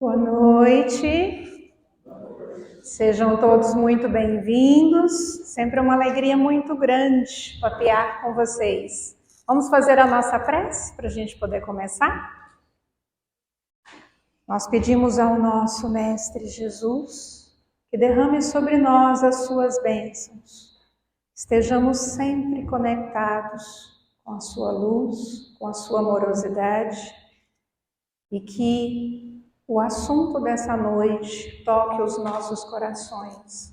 Boa noite, sejam todos muito bem-vindos, sempre uma alegria muito grande papear com vocês. Vamos fazer a nossa prece para a gente poder começar? Nós pedimos ao nosso Mestre Jesus que derrame sobre nós as suas bênçãos, estejamos sempre conectados com a sua luz, com a sua amorosidade e que o assunto dessa noite toque os nossos corações,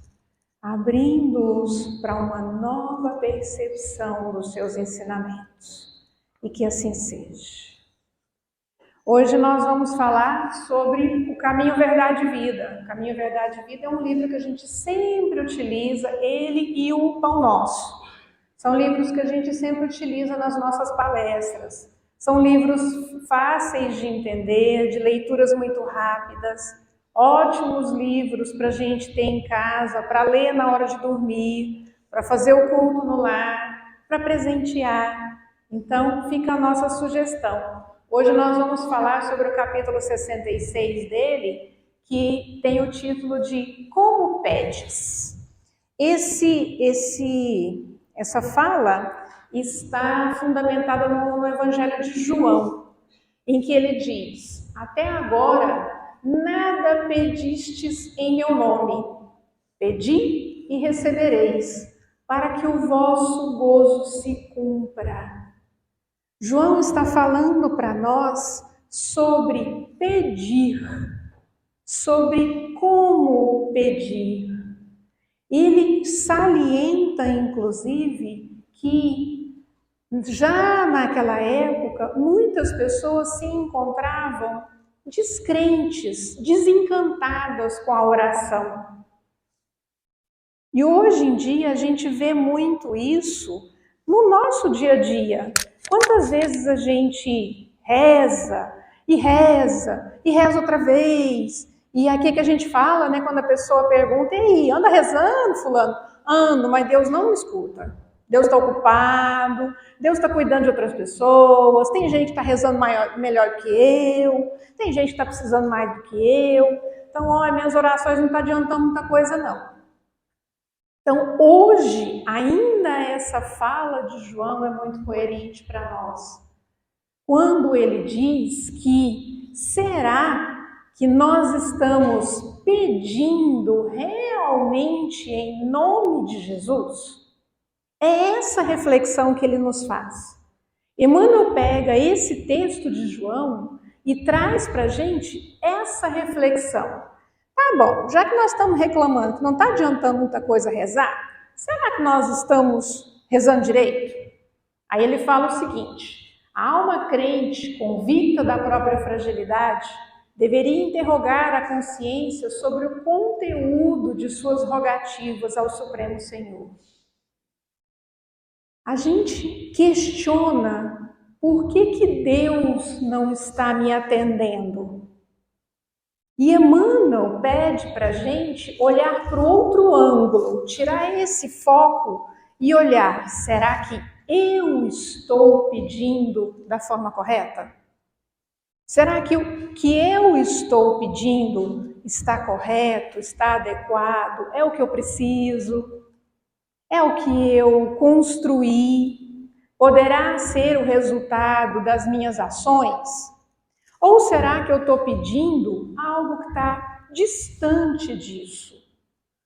abrindo-os para uma nova percepção dos seus ensinamentos. E que assim seja. Hoje nós vamos falar sobre o Caminho, Verdade e Vida. O Caminho, Verdade e Vida é um livro que a gente sempre utiliza, ele e o Pão Nosso. São livros que a gente sempre utiliza nas nossas palestras. São livros fáceis de entender, de leituras muito rápidas, ótimos livros para a gente ter em casa, para ler na hora de dormir, para fazer o culto no lar, para presentear. Então, fica a nossa sugestão. Hoje nós vamos falar sobre o capítulo 66 dele, que tem o título de Como Pedes. Essa fala está fundamentada no Evangelho de João, em que ele diz: até agora nada pedistes em meu nome, pedi e recebereis, para que o vosso gozo se cumpra. João está falando para nós sobre pedir, sobre como pedir. Ele salienta, inclusive, que já naquela época muitas pessoas se encontravam descrentes, desencantadas com a oração. E hoje em dia a gente vê muito isso no nosso dia a dia. Quantas vezes a gente reza e reza e reza outra vez? E aqui que a gente fala, né, quando a pessoa pergunta: e aí, anda rezando, fulano? Ando, mas Deus não me escuta. Deus está ocupado, Deus está cuidando de outras pessoas, tem gente que está rezando melhor do que eu, tem gente que está precisando mais do que eu. Então, olha, minhas orações não estão adiantando muita coisa, não. Então, hoje, ainda essa fala de João é muito coerente para nós. Quando ele diz que será que nós estamos pedindo realmente em nome de Jesus? É essa reflexão que ele nos faz. Emmanuel pega esse texto de João e traz para a gente essa reflexão. Tá bom, já que nós estamos reclamando que não está adiantando muita coisa rezar, será que nós estamos rezando direito? Aí ele fala o seguinte: a alma crente, convicta da própria fragilidade, deveria interrogar a consciência sobre o conteúdo de suas rogativas ao Supremo Senhor. A gente questiona por que Deus não está me atendendo. E Emmanuel pede para a gente olhar para o outro ângulo, tirar esse foco e olhar: será que eu estou pedindo da forma correta? Será que o que eu estou pedindo está correto, está adequado, é o que eu preciso? É o que eu construí? Poderá ser o resultado das minhas ações? Ou será que eu estou pedindo algo que está distante disso?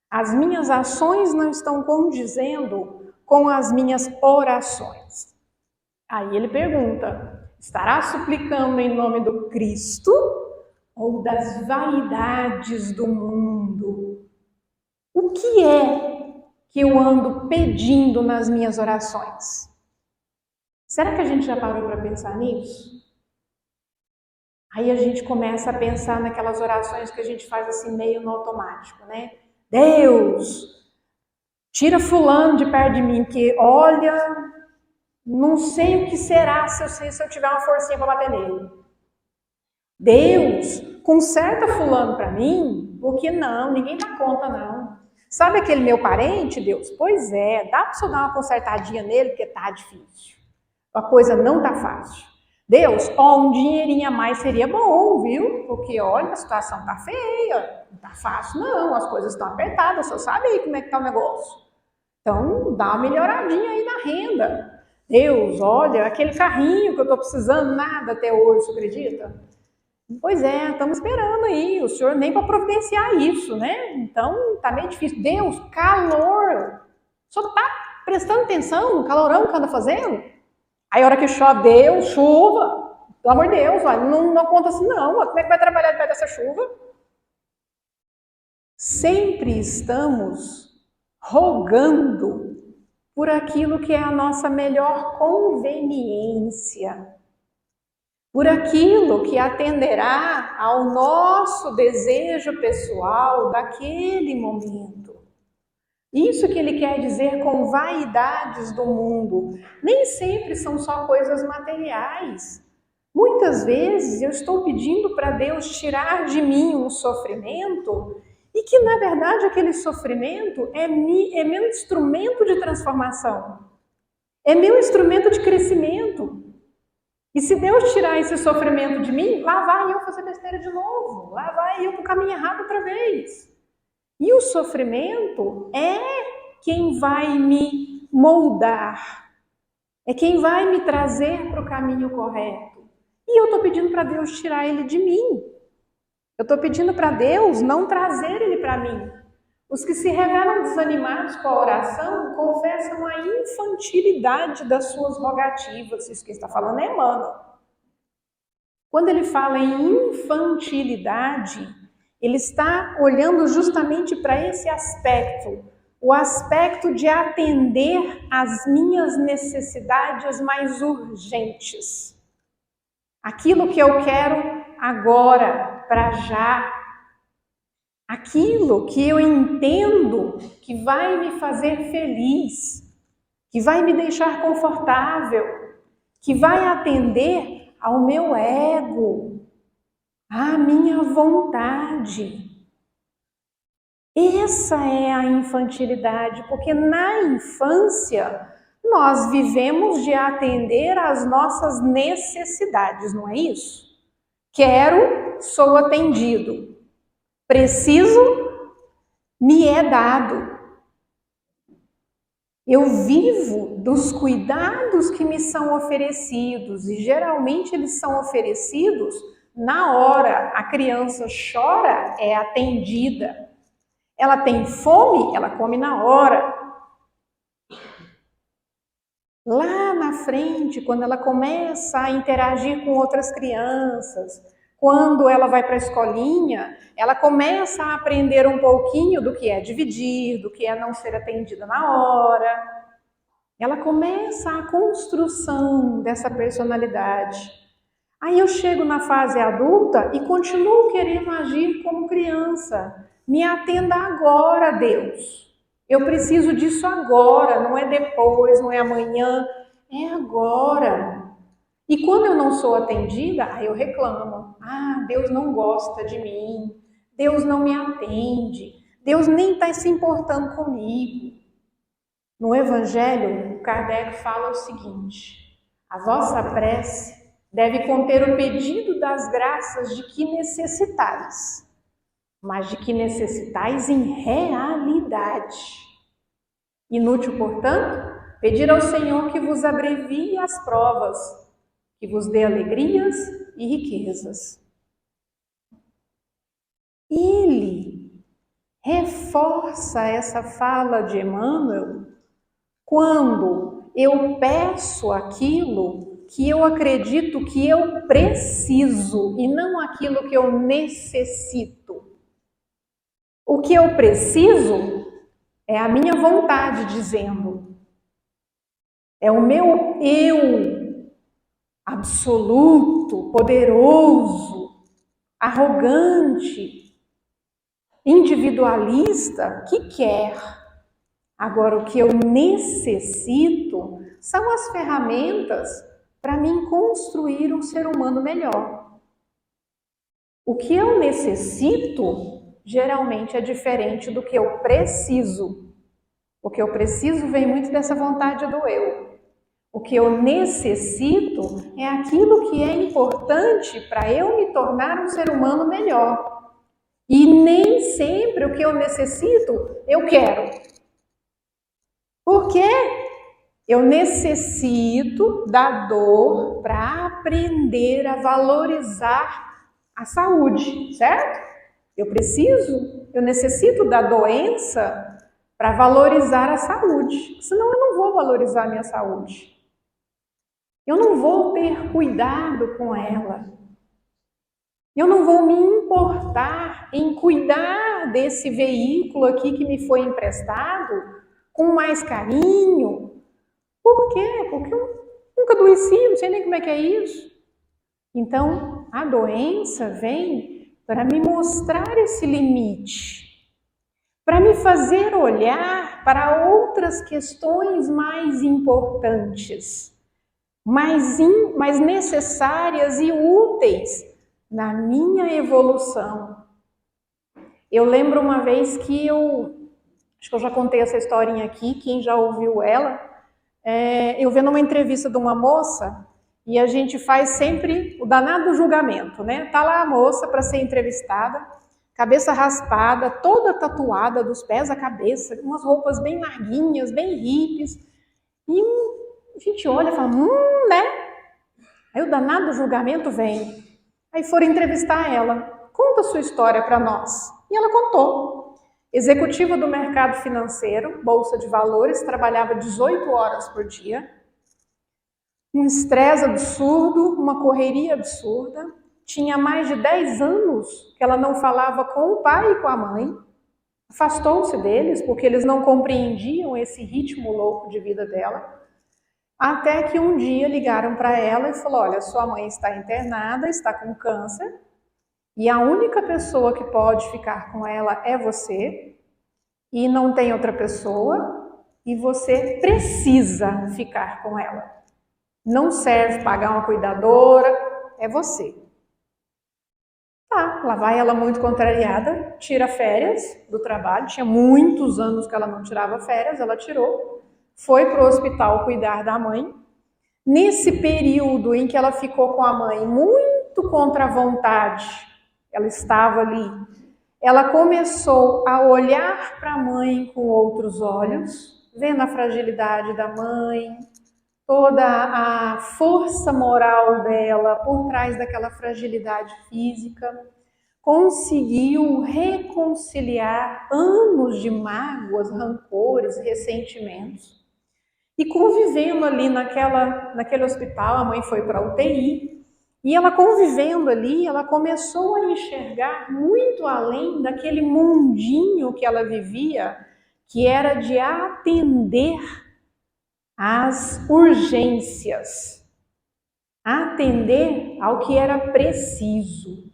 As minhas ações não estão condizendo com as minhas orações. Aí ele pergunta: estará suplicando em nome do Cristo ou das vaidades do mundo? O que é que eu ando pedindo nas minhas orações? Será que a gente já parou para pensar nisso? Aí a gente começa a pensar naquelas orações que a gente faz assim meio no automático, né? Deus, tira fulano de perto de mim, porque olha, não sei o que será se eu tiver uma forcinha para bater nele. Deus, conserta fulano para mim, porque não, ninguém dá conta não. Sabe aquele meu parente, Deus? Pois é, dá para você dar uma consertadinha nele, porque tá difícil. A coisa não tá fácil. Deus, ó, um dinheirinho a mais seria bom, viu? Porque, olha, a situação tá feia, não tá fácil não, as coisas estão apertadas, você sabe aí como é que tá o negócio. Então, dá uma melhoradinha aí na renda. Deus, olha, aquele carrinho que eu tô precisando, nada até hoje, você acredita? Pois é, estamos esperando aí, o senhor nem para providenciar isso, né? Então, tá meio difícil. Deus, calor! O senhor tá prestando atenção no calorão que anda fazendo? Aí a hora que chove, Deus, chuva. Pelo amor de Deus, olha, não conta assim não. Como é que vai trabalhar debaixo dessa chuva? Sempre estamos rogando por aquilo que é a nossa melhor conveniência, por aquilo que atenderá ao nosso desejo pessoal daquele momento. Isso que ele quer dizer com vaidades do mundo. Nem sempre são só coisas materiais. Muitas vezes eu estou pedindo para Deus tirar de mim um sofrimento e que, na verdade, aquele sofrimento é meu instrumento de transformação. É meu instrumento de crescimento. E se Deus tirar esse sofrimento de mim, lá vai eu fazer besteira de novo. Lá vai eu pro caminho errado outra vez. E o sofrimento é quem vai me moldar, é quem vai me trazer para o caminho correto. E eu estou pedindo para Deus tirar ele de mim. Eu estou pedindo para Deus não trazer ele para mim. Os que se revelam desanimados com a oração confessam a infantilidade das suas rogativas. Isso que está falando é Emmanuel. Quando ele fala em infantilidade, ele está olhando justamente para esse aspecto, o aspecto de atender às minhas necessidades mais urgentes. Aquilo que eu quero agora, para já. Aquilo que eu entendo que vai me fazer feliz, que vai me deixar confortável, que vai atender ao meu ego, à minha vontade. Essa é a infantilidade, porque na infância nós vivemos de atender às nossas necessidades, não é isso? Quero, sou atendido. Preciso, me é dado. Eu vivo dos cuidados que me são oferecidos e geralmente eles são oferecidos na hora. A criança chora, é atendida. Ela tem fome, ela come na hora. Lá na frente, quando ela começa a interagir com outras crianças, quando ela vai para a escolinha, ela começa a aprender um pouquinho do que é dividir, do que é não ser atendida na hora. Ela começa a construção dessa personalidade. Aí eu chego na fase adulta e continuo querendo agir como criança. Me atenda agora, Deus. Eu preciso disso agora, não é depois, não é amanhã, é agora. E quando eu não sou atendida, aí eu reclamo. Ah, Deus não gosta de mim, Deus não me atende, Deus nem está se importando comigo. No Evangelho, Kardec fala o seguinte: a vossa prece deve conter o pedido das graças de que necessitais, mas de que necessitais em realidade. Inútil, portanto, pedir ao Senhor que vos abrevie as provas, que vos dê alegrias e riquezas. Ele reforça essa fala de Emmanuel quando eu peço aquilo que eu acredito que eu preciso e não aquilo que eu necessito. O que eu preciso é a minha vontade dizendo. É o meu eu absoluto, poderoso, arrogante, individualista que quer. Agora, o que eu necessito são as ferramentas para mim construir um ser humano melhor. O que eu necessito geralmente é diferente do que eu preciso. O que eu preciso vem muito dessa vontade do eu. O que eu necessito é aquilo que é importante para eu me tornar um ser humano melhor. E nem sempre o que eu necessito, eu quero. Por quê? Eu necessito da dor para aprender a valorizar a saúde, certo? Eu necessito da doença para valorizar a saúde, senão eu não vou valorizar a minha saúde. Eu não vou ter cuidado com ela. Eu não vou me importar em cuidar desse veículo aqui que me foi emprestado com mais carinho. Por quê? Porque eu nunca adoeci, não sei nem como é que é isso. Então, a doença vem para me mostrar esse limite, para me fazer olhar para outras questões mais importantes, mais necessárias e úteis na minha evolução. Eu lembro uma vez que acho que eu já contei essa historinha aqui, quem já ouviu ela, eu vendo uma entrevista de uma moça, e a gente faz sempre o danado julgamento, né? Tá lá a moça para ser entrevistada, cabeça raspada, toda tatuada dos pés à cabeça, umas roupas bem larguinhas, bem hippies, e a gente olha e fala, né? Aí o danado julgamento vem. Aí foram entrevistar ela. Conta a sua história para nós. E ela contou. Executiva do mercado financeiro, bolsa de valores, trabalhava 18 horas por dia. Um estresse absurdo, uma correria absurda. Tinha mais de 10 anos que ela não falava com o pai e com a mãe. Afastou-se deles porque eles não compreendiam esse ritmo louco de vida dela. Até que um dia ligaram para ela e falou, olha, sua mãe está internada, está com câncer, e a única pessoa que pode ficar com ela é você, e não tem outra pessoa, e você precisa ficar com ela. Não serve pagar uma cuidadora, é você. Tá, lá vai ela muito contrariada, tira férias do trabalho, tinha muitos anos que ela não tirava férias, ela tirou, foi para o hospital cuidar da mãe. Nesse período em que ela ficou com a mãe muito contra a vontade, ela estava ali, ela começou a olhar para a mãe com outros olhos, vendo a fragilidade da mãe, toda a força moral dela por trás daquela fragilidade física, conseguiu reconciliar anos de mágoas, rancores, ressentimentos. E convivendo ali naquele hospital, a mãe foi para a UTI, e ela convivendo ali, ela começou a enxergar muito além daquele mundinho que ela vivia, que era de atender às urgências, atender ao que era preciso.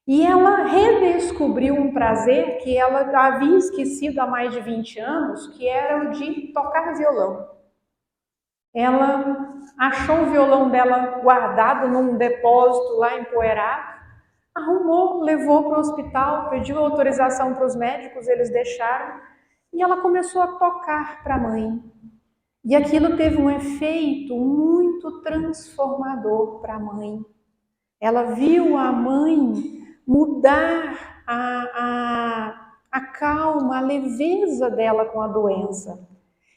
E ela redescobriu um prazer que ela havia esquecido há mais de 20 anos, que era o de tocar violão. Ela achou o violão dela guardado num depósito lá empoeirado, arrumou, levou para o hospital, pediu autorização para os médicos, eles deixaram, e ela começou a tocar para a mãe. E aquilo teve um efeito muito transformador para a mãe. Ela viu a mãe mudar a calma, a leveza dela com a doença.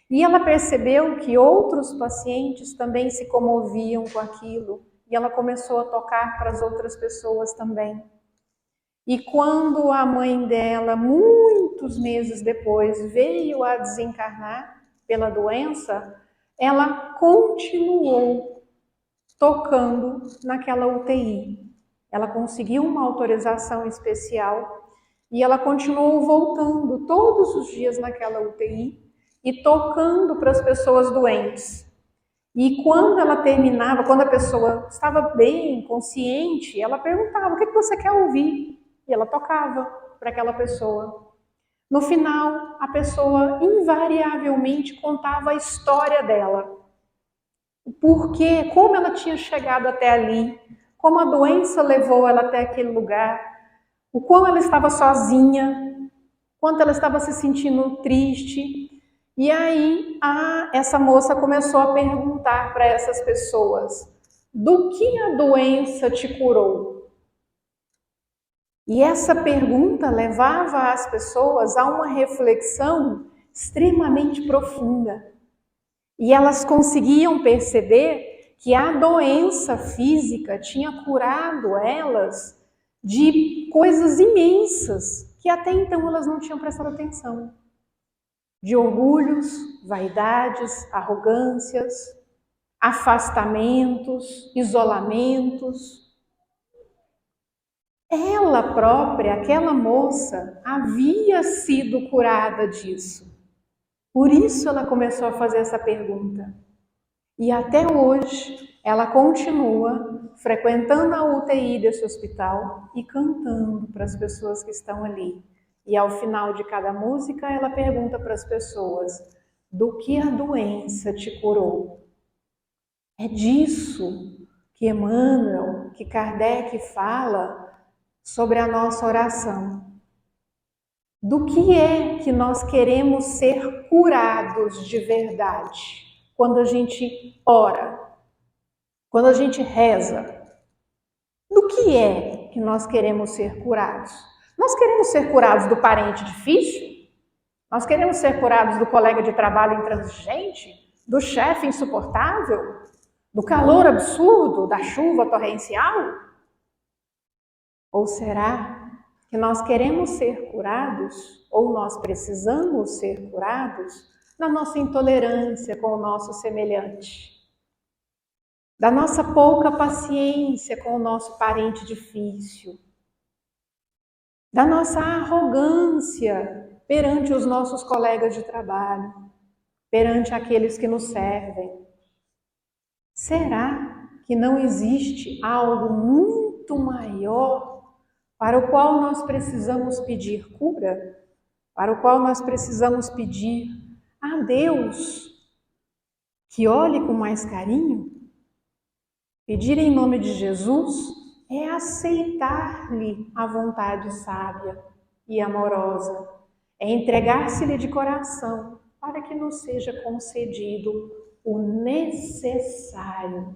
E ela percebeu que outros pacientes também se comoviam com aquilo. E ela começou a tocar para as outras pessoas também. E quando a mãe dela, muitos meses depois, veio a desencarnar pela doença, ela continuou tocando naquela UTI. Ela conseguiu uma autorização especial e ela continuou voltando todos os dias naquela UTI e tocando para as pessoas doentes. E quando ela terminava, quando a pessoa estava bem, consciente, ela perguntava, o que você quer ouvir? E ela tocava para aquela pessoa. No final, a pessoa invariavelmente contava a história dela. Porque, como ela tinha chegado até ali, como a doença levou ela até aquele lugar, o quão ela estava sozinha, quanto ela estava se sentindo triste. E aí essa moça começou a perguntar para essas pessoas: do que a doença te curou? E essa pergunta levava as pessoas a uma reflexão extremamente profunda. E elas conseguiam perceber que a doença física tinha curado elas de coisas imensas que até então elas não tinham prestado atenção. De orgulhos, vaidades, arrogâncias, afastamentos, isolamentos. Ela própria, aquela moça, havia sido curada disso. Por isso ela começou a fazer essa pergunta. E até hoje ela continua frequentando a UTI desse hospital e cantando para as pessoas que estão ali. E ao final de cada música ela pergunta para as pessoas: do que a doença te curou? É disso que Emmanuel, que Kardec fala sobre a nossa oração. Do que é que nós queremos ser curados de verdade quando a gente ora, quando a gente reza? Do que é que nós queremos ser curados? Nós queremos ser curados do parente difícil? Nós queremos ser curados do colega de trabalho intransigente? Do chefe insuportável? Do calor absurdo? Da chuva torrencial? Ou será que nós queremos ser curados, ou nós precisamos ser curados, da nossa intolerância com o nosso semelhante, da nossa pouca paciência com o nosso parente difícil, da nossa arrogância perante os nossos colegas de trabalho, perante aqueles que nos servem? Será que não existe algo muito maior para o qual nós precisamos pedir cura, para o qual nós precisamos pedir a Deus que olhe com mais carinho? Pedir em nome de Jesus é aceitar-lhe a vontade sábia e amorosa, é entregar-se-lhe de coração para que nos seja concedido o necessário.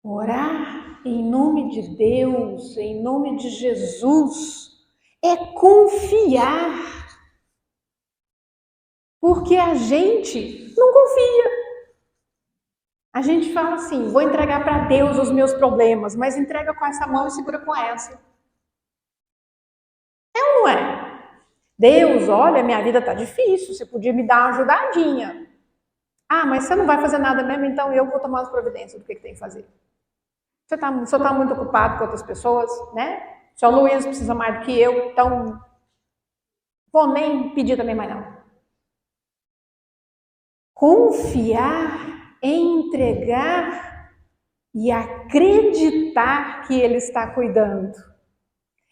Orar em nome de Deus, em nome de Jesus, é confiar. Porque a gente não confia. A gente fala assim: vou entregar para Deus os meus problemas, mas entrega com essa mão e segura com essa. É ou não é? Deus, olha, minha vida está difícil, você podia me dar uma ajudadinha. Ah, mas você não vai fazer nada mesmo, então eu vou tomar as providências do que tem que fazer. Você está muito ocupado com outras pessoas, né? O seu Luiz precisa mais do que eu, então vou nem pedir também mais não. Confiar é entregar e acreditar que Ele está cuidando.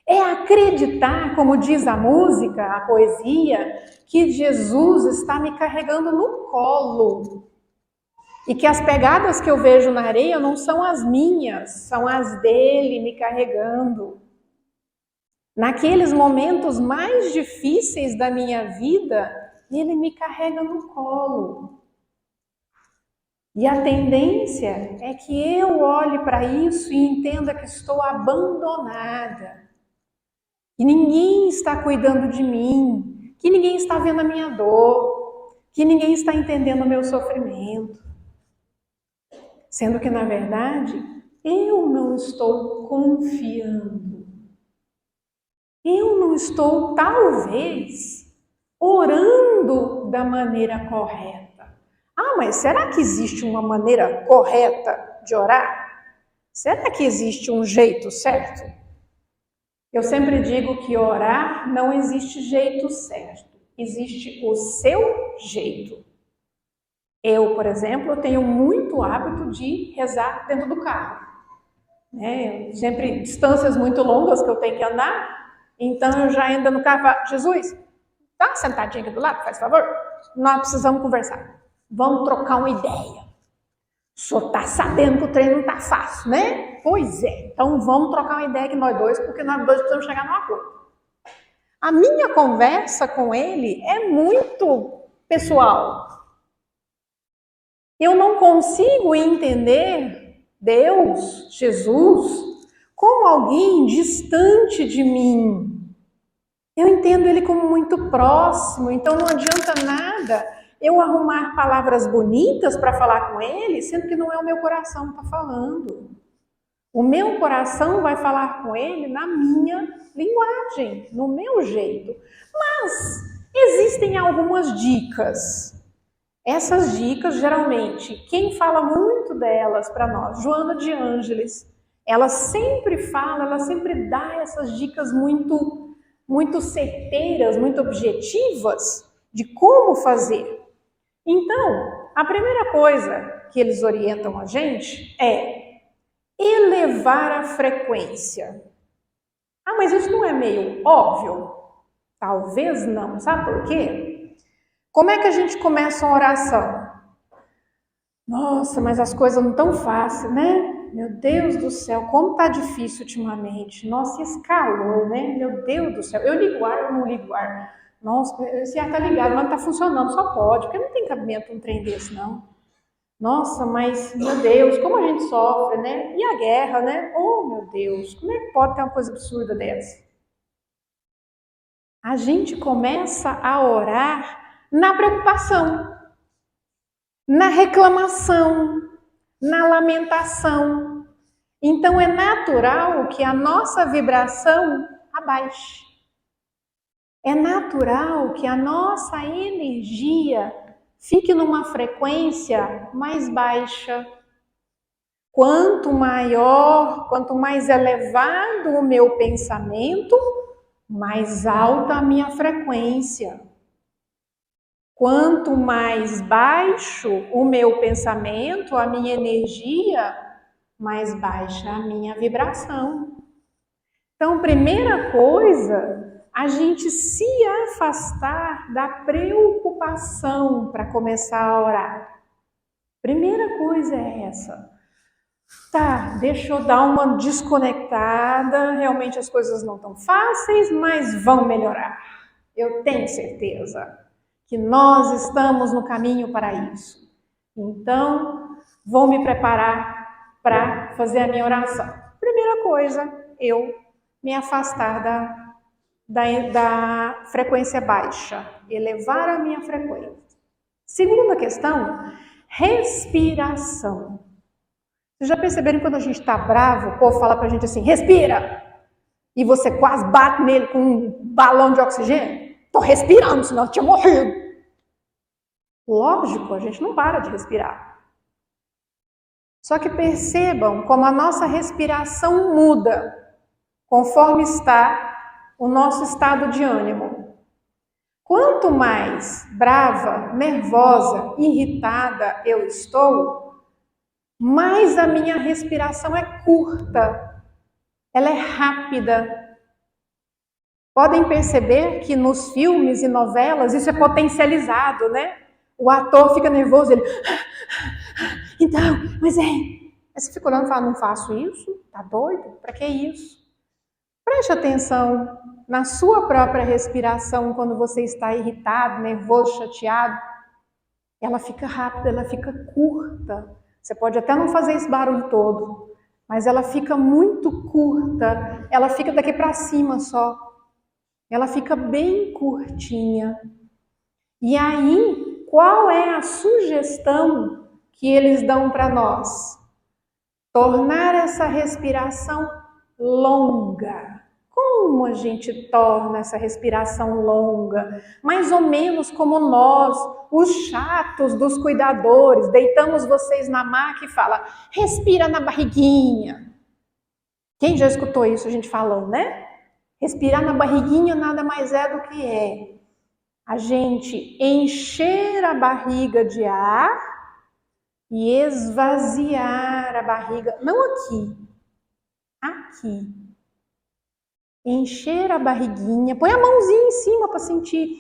É acreditar, como diz a música, a poesia, que Jesus está me carregando no colo. E que as pegadas que eu vejo na areia não são as minhas, são as dele me carregando. Naqueles momentos mais difíceis da minha vida, ele me carrega no colo. E a tendência é que eu olhe para isso e entenda que estou abandonada. Que ninguém está cuidando de mim, que ninguém está vendo a minha dor, que ninguém está entendendo o meu sofrimento. Sendo que, na verdade, eu não estou confiando. Eu não estou, talvez, orando da maneira correta. Ah, mas será que existe uma maneira correta de orar? Será que existe um jeito certo? Eu sempre digo que orar não existe jeito certo. Existe o seu jeito. Eu, por exemplo, tenho muito hábito de rezar dentro do carro. Sempre distâncias muito longas que eu tenho que andar, então eu já ando no carro e falo: Jesus, tá sentadinho aqui do lado, faz favor? Nós precisamos conversar. Vamos trocar uma ideia. O senhor tá sabendo que o treino não tá fácil, né? Pois é, então vamos trocar uma ideia aqui nós dois, porque nós dois precisamos chegar num acordo. A minha conversa com ele é muito pessoal. Eu não consigo entender Deus, Jesus, como alguém distante de mim. Eu entendo ele como muito próximo, então não adianta nada eu arrumar palavras bonitas para falar com ele, sendo que não é o meu coração que está falando. O meu coração vai falar com ele na minha linguagem, no meu jeito. Mas existem algumas dicas. Essas dicas, geralmente, quem fala muito delas para nós, Joana de Ângeles, ela sempre fala, ela sempre dá essas dicas muito certeiras, muito objetivas de como fazer. Então, a primeira coisa que eles orientam a gente é elevar a frequência. Ah, mas isso não é meio óbvio? Talvez não. Sabe por quê? Como é que a gente começa uma oração? Nossa, mas as coisas não estão fáceis, né? Meu Deus do céu, como tá difícil ultimamente. Nossa, esse calor, né? Meu Deus do céu. Eu ligo o ar ou não ligo o ar? Nossa, esse ar tá ligado, mas não tá funcionando. Só pode, porque não tem cabimento um trem desse, não. Nossa, mas, meu Deus, como a gente sofre, né? E a guerra, né? Oh, meu Deus, como é que pode ter uma coisa absurda dessa? A gente começa a orar na preocupação, na reclamação, na lamentação. Então é natural que a nossa vibração abaixe. É natural que a nossa energia fique numa frequência mais baixa. Quanto maior, quanto mais elevado o meu pensamento, mais alta a minha frequência. Quanto mais baixo o meu pensamento, a minha energia, mais baixa a minha vibração. Então, primeira coisa, a gente se afastar da preocupação para começar a orar. Primeira coisa é essa. Tá, deixa eu dar uma desconectada, realmente as coisas não estão fáceis, mas vão melhorar. Eu tenho certeza que nós estamos no caminho para isso. Então, vou me preparar para fazer a minha oração. Primeira coisa, eu me afastar da frequência baixa, elevar a minha frequência. Segunda questão, respiração. Vocês já perceberam que quando a gente está bravo, o povo fala para a gente assim, respira! E você quase bate nele com um balão de oxigênio? Estou respirando, senão eu tinha morrido. Lógico, a gente não para de respirar. Só que percebam como a nossa respiração muda conforme está o nosso estado de ânimo. Quanto mais brava, nervosa, irritada eu estou, mais a minha respiração é curta, ela é rápida. Podem perceber que nos filmes e novelas isso é potencializado, né? O ator fica nervoso, ele... Então, mas aí você fica olhando e fala, não faço isso? Tá doido? Para que isso? Preste atenção na sua própria respiração quando você está irritado, nervoso, chateado. Ela fica rápida, ela fica curta. Você pode até não fazer esse barulho todo, mas ela fica muito curta. Ela fica daqui para cima só. Ela fica bem curtinha. E aí, qual é a sugestão que eles dão para nós? Tornar essa respiração longa. Como a gente torna essa respiração longa? Mais ou menos como nós, os chatos dos cuidadores, deitamos vocês na maca e fala, respira na barriguinha. Quem já escutou isso a gente falando, né? Respirar na barriguinha nada mais é do que a gente encher a barriga de ar e esvaziar a barriga, não aqui, aqui. Encher a barriguinha, põe a mãozinha em cima para sentir.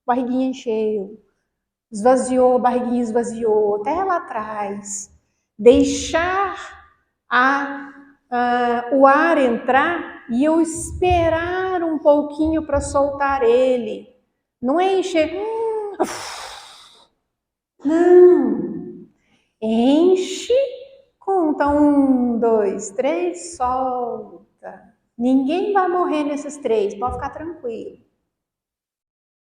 Barriguinha encheu, esvaziou, a barriguinha esvaziou, até lá atrás. Deixar o ar entrar e eu esperar um pouquinho para soltar ele. Não é encher. Não. Enche, conta 1, 2, 3, solta. Ninguém vai morrer nesses 3, pode ficar tranquilo.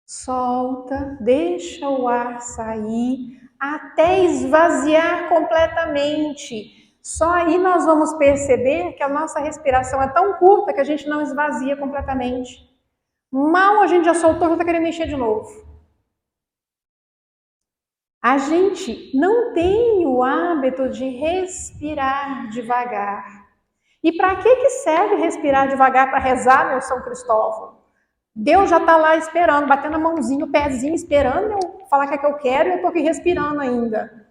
Solta, deixa o ar sair até esvaziar completamente. Só aí nós vamos perceber que a nossa respiração é tão curta que a gente não esvazia completamente. Mal a gente já soltou, já está querendo encher de novo. A gente não tem o hábito de respirar devagar. E para que serve respirar devagar para rezar, meu São Cristóvão? Deus já está lá esperando, batendo a mãozinha, o pezinho, esperando eu falar o que é que eu quero e eu estou aqui respirando ainda.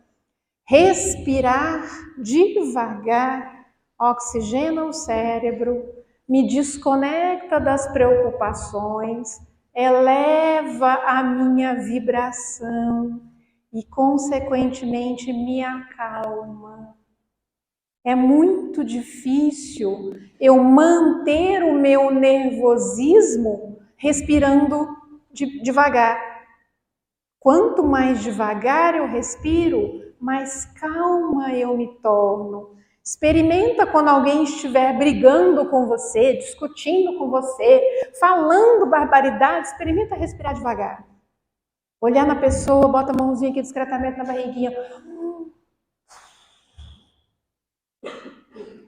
Respirar devagar oxigena o cérebro, me desconecta das preocupações, eleva a minha vibração e, consequentemente, me acalma. É muito difícil eu manter o meu nervosismo respirando devagar. Quanto mais devagar eu respiro, mais calma eu me torno. Experimenta quando alguém estiver brigando com você, discutindo com você, falando barbaridade, experimenta respirar devagar. Olhar na pessoa, bota a mãozinha aqui discretamente na barriguinha.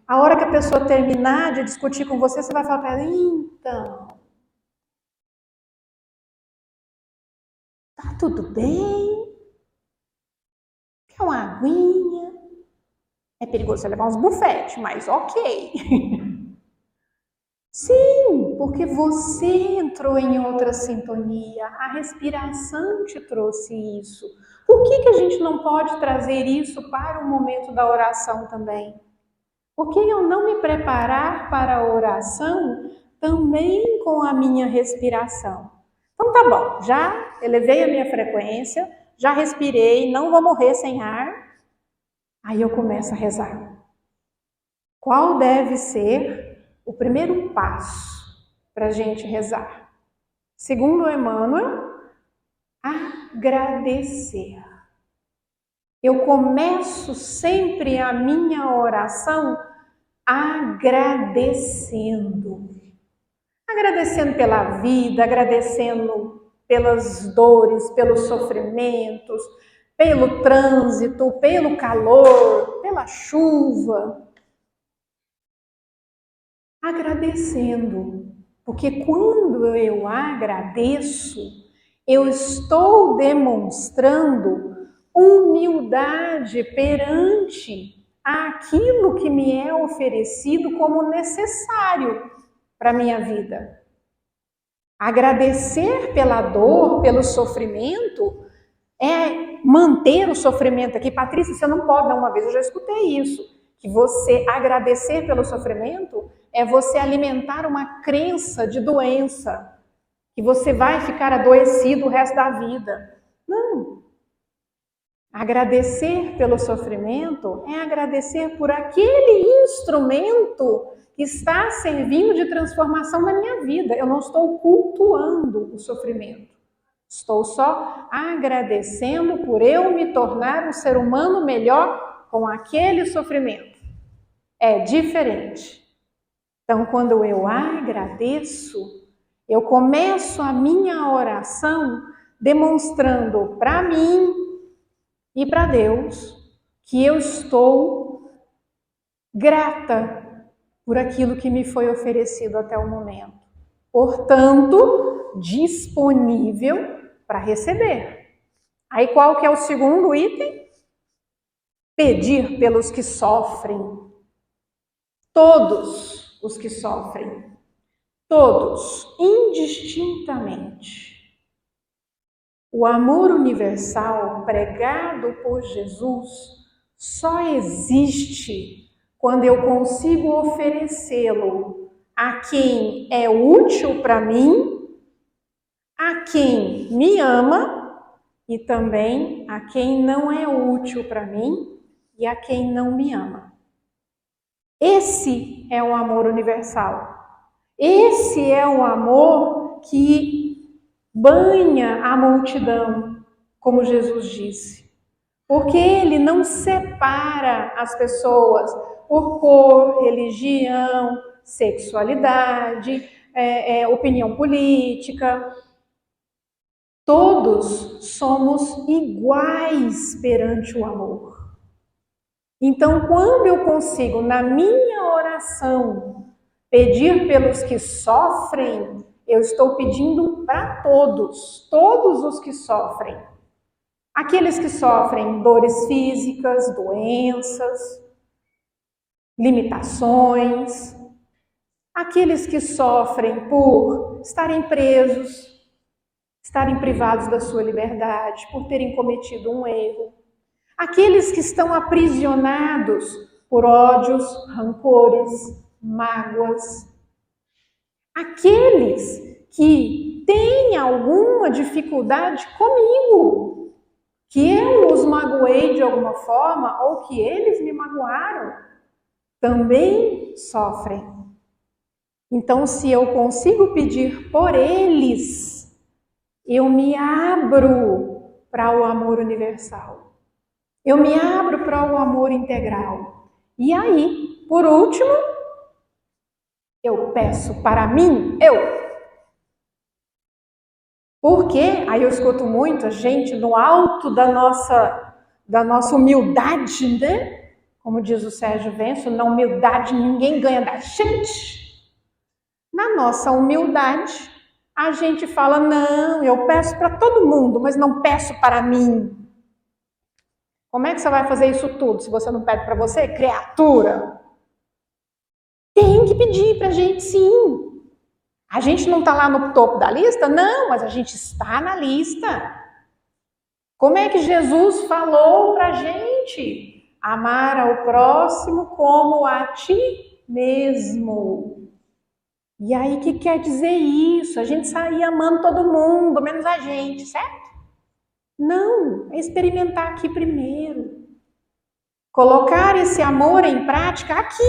A hora que a pessoa terminar de discutir com você, você vai falar para ela, então, tá tudo bem? Quer uma aguinha? É perigoso você levar uns bufetes, mas ok. Sim, porque você entrou em outra sintonia, a respiração te trouxe isso. Por que a gente não pode trazer isso para o momento da oração também? Por que eu não me preparar para a oração também com a minha respiração? Então tá bom, já elevei a minha frequência, já respirei, não vou morrer sem ar. Aí eu começo a rezar. Qual deve ser o primeiro passo para a gente rezar? Segundo Emmanuel, agradecer. Eu começo sempre a minha oração agradecendo. Agradecendo pela vida, agradecendo pelas dores, pelos sofrimentos, pelo trânsito, pelo calor, pela chuva. Agradecendo, porque quando eu agradeço, eu estou demonstrando humildade perante aquilo que me é oferecido como necessário para a minha vida. Agradecer pela dor, pelo sofrimento, é manter o sofrimento aqui. Patrícia, você não pode dar uma vez, eu já escutei isso, que você agradecer pelo sofrimento é você alimentar uma crença de doença, que você vai ficar adoecido o resto da vida. Não. Agradecer pelo sofrimento é agradecer por aquele instrumento que está servindo de transformação na minha vida. Eu não estou cultuando o sofrimento. Estou só agradecendo por eu me tornar um ser humano melhor com aquele sofrimento. É diferente. Então, quando eu agradeço, eu começo a minha oração demonstrando para mim e para Deus que eu estou grata por aquilo que me foi oferecido até o momento. Portanto, disponível para receber. Aí qual que é o segundo item? Pedir pelos que sofrem. Todos os que sofrem. Todos, indistintamente. O amor universal pregado por Jesus só existe quando eu consigo oferecê-lo a quem é útil para mim, a quem me ama e também a quem não é útil para mim e a quem não me ama. Esse é o amor universal. Esse é o amor que banha a multidão, como Jesus disse. Porque ele não separa as pessoas por cor, religião, sexualidade, opinião política. Todos somos iguais perante o amor. Então, quando eu consigo, na minha oração, pedir pelos que sofrem, eu estou pedindo para todos os que sofrem. Aqueles que sofrem dores físicas, doenças, limitações, aqueles que sofrem por estarem presos, estarem privados da sua liberdade, por terem cometido um erro, aqueles que estão aprisionados por ódios, rancores, mágoas, aqueles que têm alguma dificuldade comigo, que eu os magoei de alguma forma ou que eles me magoaram, também sofrem. Então, se eu consigo pedir por eles, eu me abro para o amor universal. Eu me abro para o amor integral. E aí, por último, eu peço para mim, Porque aí eu escuto muito a gente no alto da nossa humildade, né? Como diz o Sérgio Venço, na humildade ninguém ganha da gente. Na nossa humildade, a gente fala, não, eu peço para todo mundo, mas não peço para mim. Como é que você vai fazer isso tudo se você não pede para você, criatura? Tem que pedir para a gente, sim. A gente não está lá no topo da lista? Não, mas a gente está na lista. Como é que Jesus falou para a gente? Amar ao próximo como a ti mesmo. E aí, o que quer dizer isso? A gente sair amando todo mundo, menos a gente, certo? Não, é experimentar aqui primeiro. Colocar esse amor em prática aqui.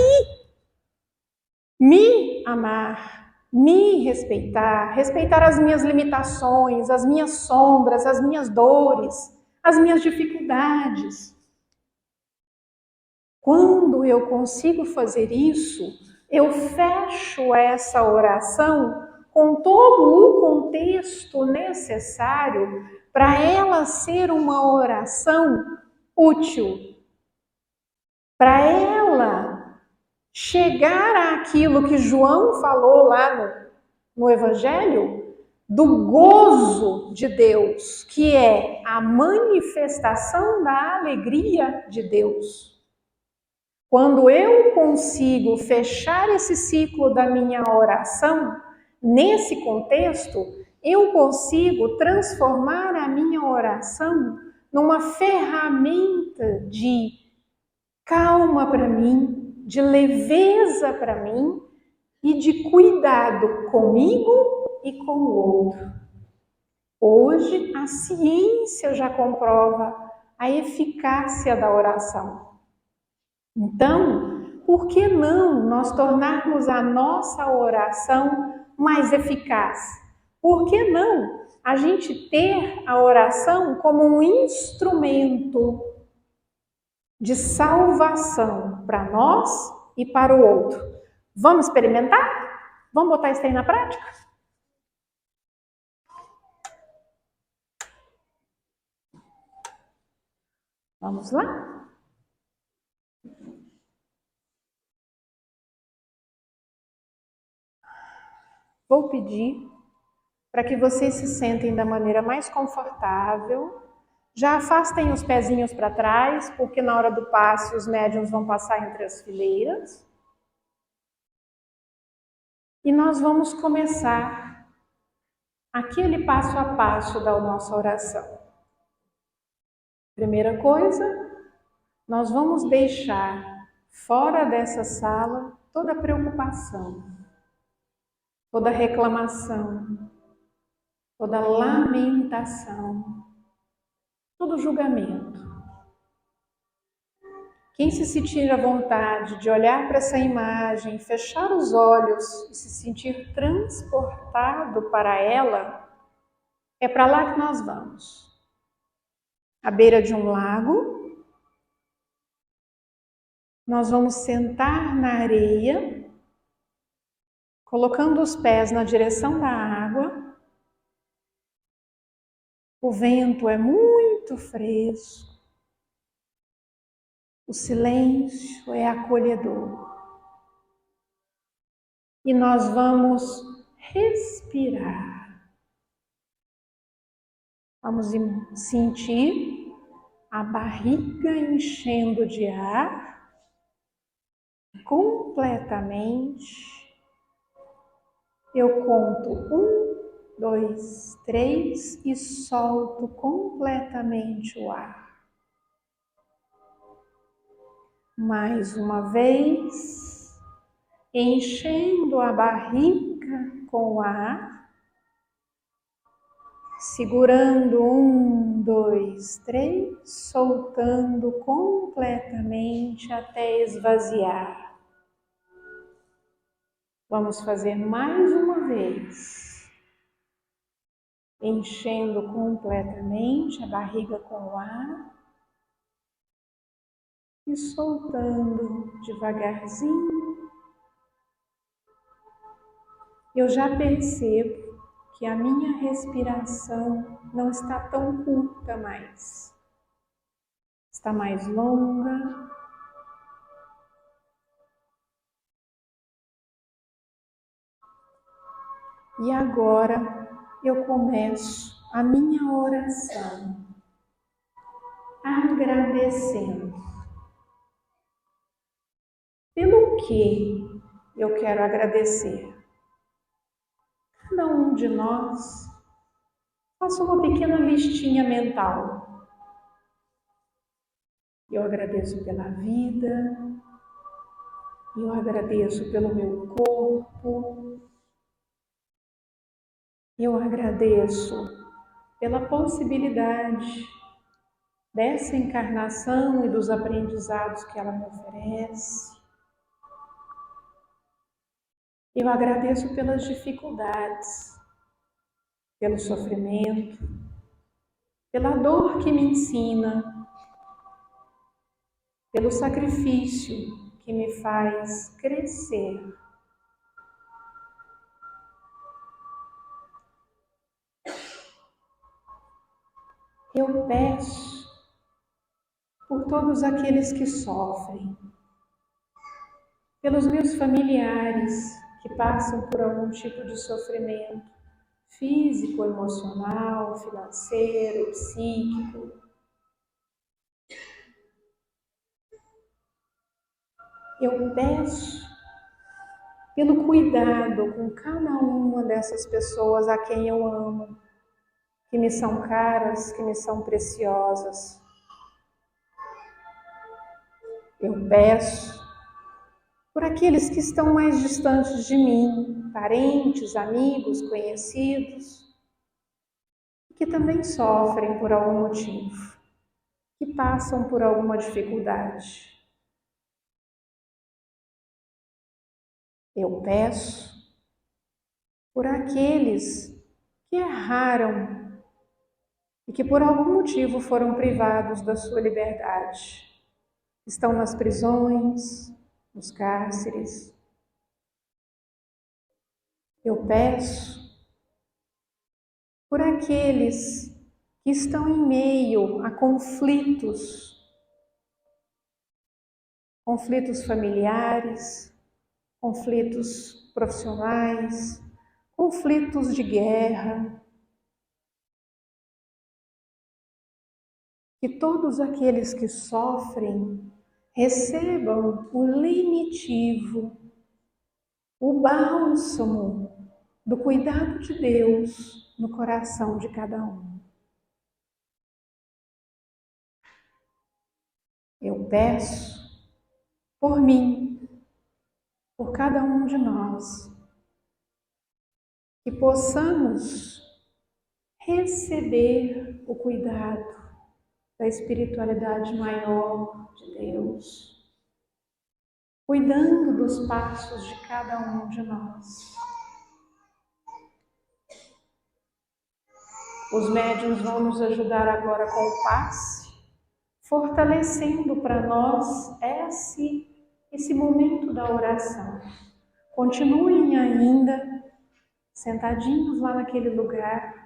Me amar, me respeitar, respeitar as minhas limitações, as minhas sombras, as minhas dores, as minhas dificuldades. Quando eu consigo fazer isso, eu fecho essa oração com todo o contexto necessário para ela ser uma oração útil, para ela chegar àquilo que João falou lá no Evangelho, do gozo de Deus, que é a manifestação da alegria de Deus. Quando eu consigo fechar esse ciclo da minha oração, nesse contexto, eu consigo transformar a minha oração numa ferramenta de calma para mim, de leveza para mim e de cuidado comigo e com o outro. Hoje, a ciência já comprova a eficácia da oração. Então, por que não nós tornarmos a nossa oração mais eficaz? Por que não a gente ter a oração como um instrumento de salvação para nós e para o outro? Vamos experimentar? Vamos botar isso aí na prática? Vamos lá? Vou pedir para que vocês se sentem da maneira mais confortável. Já afastem os pezinhos para trás, porque na hora do passe os médiuns vão passar entre as fileiras. E nós vamos começar aquele passo a passo da nossa oração. Primeira coisa, nós vamos deixar fora dessa sala toda preocupação, toda reclamação, toda lamentação, todo julgamento. Quem se sentir à vontade de olhar para essa imagem, fechar os olhos e se sentir transportado para ela, é para lá que nós vamos. À beira de um lago, nós vamos sentar na areia, colocando os pés na direção da água. O vento é muito fresco. O silêncio é acolhedor. E nós vamos respirar. Vamos sentir a barriga enchendo de ar completamente. Eu conto 1, 2, 3 e solto completamente o ar. Mais uma vez, enchendo a barriga com ar, segurando 1, 2, 3, soltando completamente até esvaziar. Vamos fazer mais uma vez, enchendo completamente a barriga com ar e soltando devagarzinho. Eu já percebo que a minha respiração não está tão curta mais. Está mais longa. E agora eu começo a minha oração agradecendo. Pelo que eu quero agradecer? Cada um de nós faça uma pequena listinha mental. Eu agradeço pela vida, eu agradeço pelo meu corpo, eu agradeço pela possibilidade dessa encarnação e dos aprendizados que ela me oferece. Eu agradeço pelas dificuldades, pelo sofrimento, pela dor que me ensina, pelo sacrifício que me faz crescer. Eu peço por todos aqueles que sofrem, pelos meus familiares que passam por algum tipo de sofrimento físico, emocional, financeiro, psíquico. Eu peço pelo cuidado com cada uma dessas pessoas a quem eu amo, que me são caras, que me são preciosas. Eu peço por aqueles que estão mais distantes de mim, parentes, amigos, conhecidos, que também sofrem por algum motivo, que passam por alguma dificuldade. Eu peço por aqueles que erraram e que por algum motivo foram privados da sua liberdade. Estão nas prisões, nos cárceres. Eu peço por aqueles que estão em meio a conflitos familiares, conflitos profissionais, conflitos de guerra. Que todos aqueles que sofrem recebam o lenitivo, o bálsamo do cuidado de Deus no coração de cada um. Eu peço por mim, por cada um de nós, que possamos receber o cuidado da espiritualidade maior de Deus, cuidando dos passos de cada um de nós. Os médiuns vão nos ajudar agora com o passe, fortalecendo para nós esse momento da oração. Continuem ainda sentadinhos lá naquele lugar,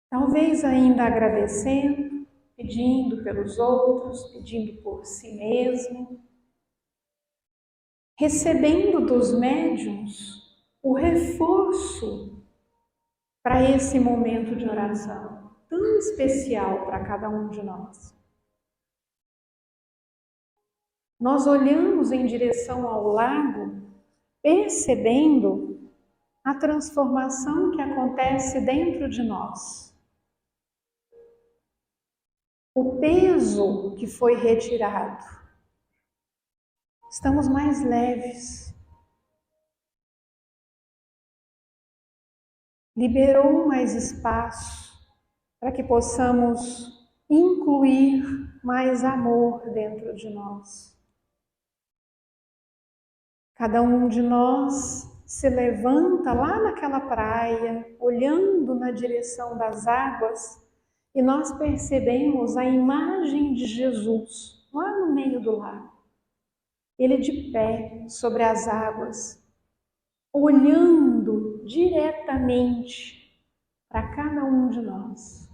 talvez ainda agradecendo, pedindo pelos outros, pedindo por si mesmo, recebendo dos médiuns o reforço para esse momento de oração tão especial para cada um de nós. Nós olhamos em direção ao lago, percebendo a transformação que acontece dentro de nós. O peso que foi retirado. Estamos mais leves. Liberou mais espaço para que possamos incluir mais amor dentro de nós. Cada um de nós se levanta lá naquela praia, olhando na direção das águas, e nós percebemos a imagem de Jesus lá no meio do lago. Ele de pé sobre as águas, olhando diretamente para cada um de nós.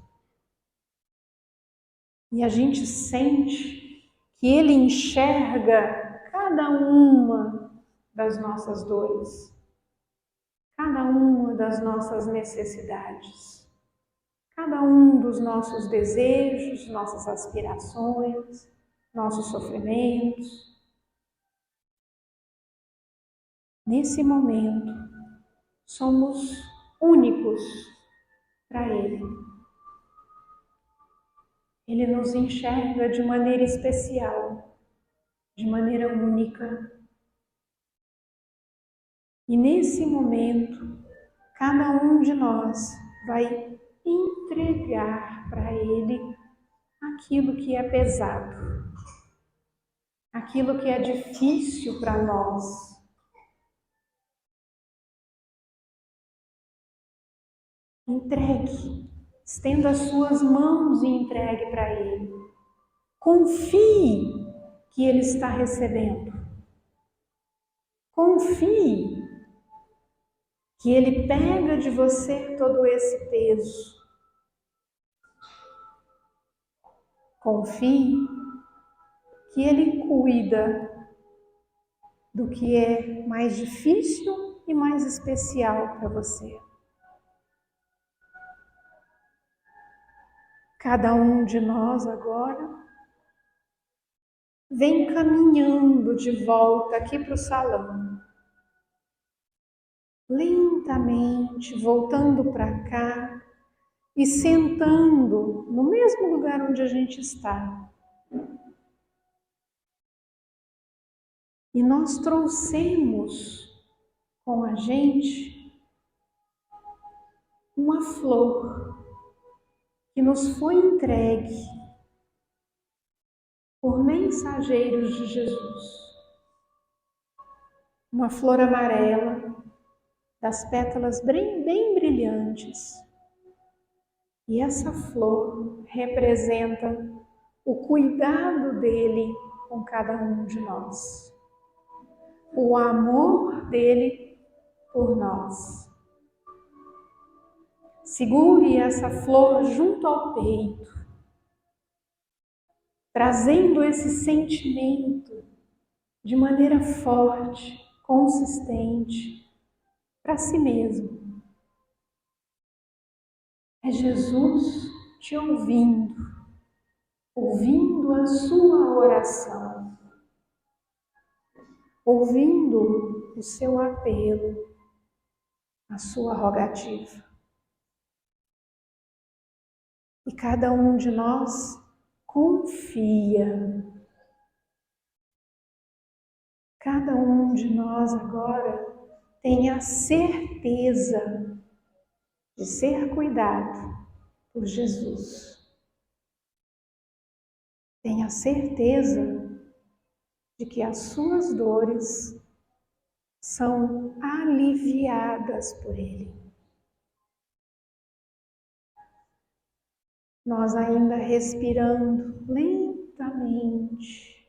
E a gente sente que Ele enxerga cada uma das nossas dores, cada uma das nossas necessidades, cada um dos nossos desejos, nossas aspirações, nossos sofrimentos. Nesse momento, somos únicos para Ele. Ele nos enxerga de maneira especial, de maneira única. E nesse momento, cada um de nós vai entregar para Ele aquilo que é pesado, aquilo que é difícil para nós. Entregue, estenda as suas mãos e entregue para Ele. Confie que Ele está recebendo. Confie que Ele pega de você todo esse peso. Confie que Ele cuida do que é mais difícil e mais especial para você. Cada um de nós agora vem caminhando de volta aqui para o salão. Lentamente, voltando para cá e sentando no mesmo lugar onde a gente está. E nós trouxemos com a gente uma flor que nos foi entregue por mensageiros de Jesus. Uma flor amarela, das pétalas bem brilhantes. E essa flor representa o cuidado dele com cada um de nós. O amor dele por nós. Segure essa flor junto ao peito, trazendo esse sentimento de maneira forte, consistente, para si mesmo. É Jesus te ouvindo, ouvindo a sua oração, ouvindo o seu apelo, a sua rogativa. E cada um de nós confia. Cada um de nós agora tem a certeza de ser cuidado por Jesus. Tenha certeza de que as suas dores são aliviadas por Ele. Nós ainda respirando lentamente,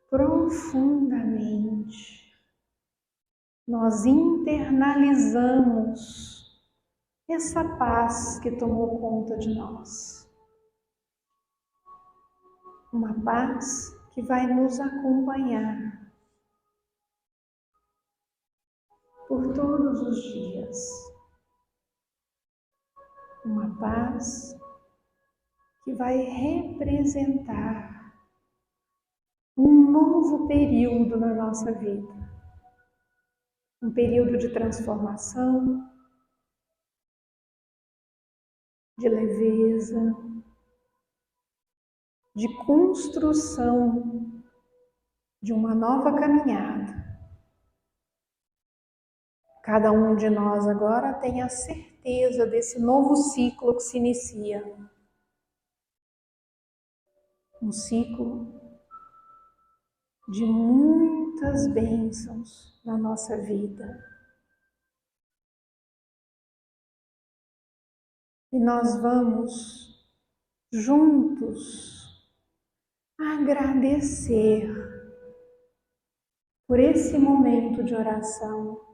profundamente, nós internalizamos essa paz que tomou conta de nós. Uma paz que vai nos acompanhar por todos os dias. Uma paz que vai representar um novo período na nossa vida. Um período de transformação, de leveza, de construção de uma nova caminhada. Cada um de nós agora tem a certeza desse novo ciclo que se inicia. Um ciclo de muitas bênçãos na nossa vida. E nós vamos juntos agradecer por esse momento de oração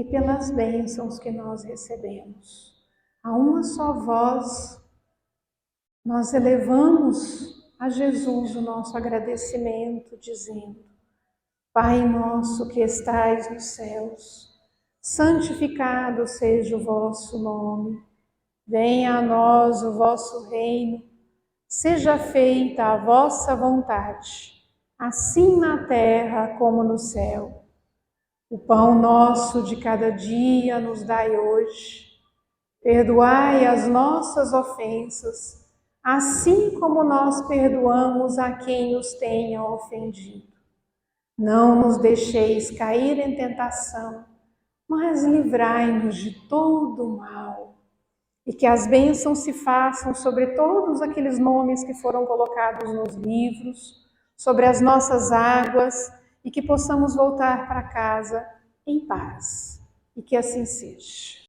e pelas bênçãos que nós recebemos. A uma só voz, nós elevamos a Jesus o nosso agradecimento, dizendo: Pai nosso que estais nos céus, santificado seja o vosso nome. Venha a nós o vosso reino. Seja feita a vossa vontade, assim na terra como no céu. O pão nosso de cada dia nos dai hoje. Perdoai as nossas ofensas, assim como nós perdoamos a quem nos tenha ofendido. Não nos deixeis cair em tentação, mas livrai-nos de todo o mal. E que as bênçãos se façam sobre todos aqueles nomes que foram colocados nos livros, sobre as nossas águas, e que possamos voltar para casa em paz. E que assim seja.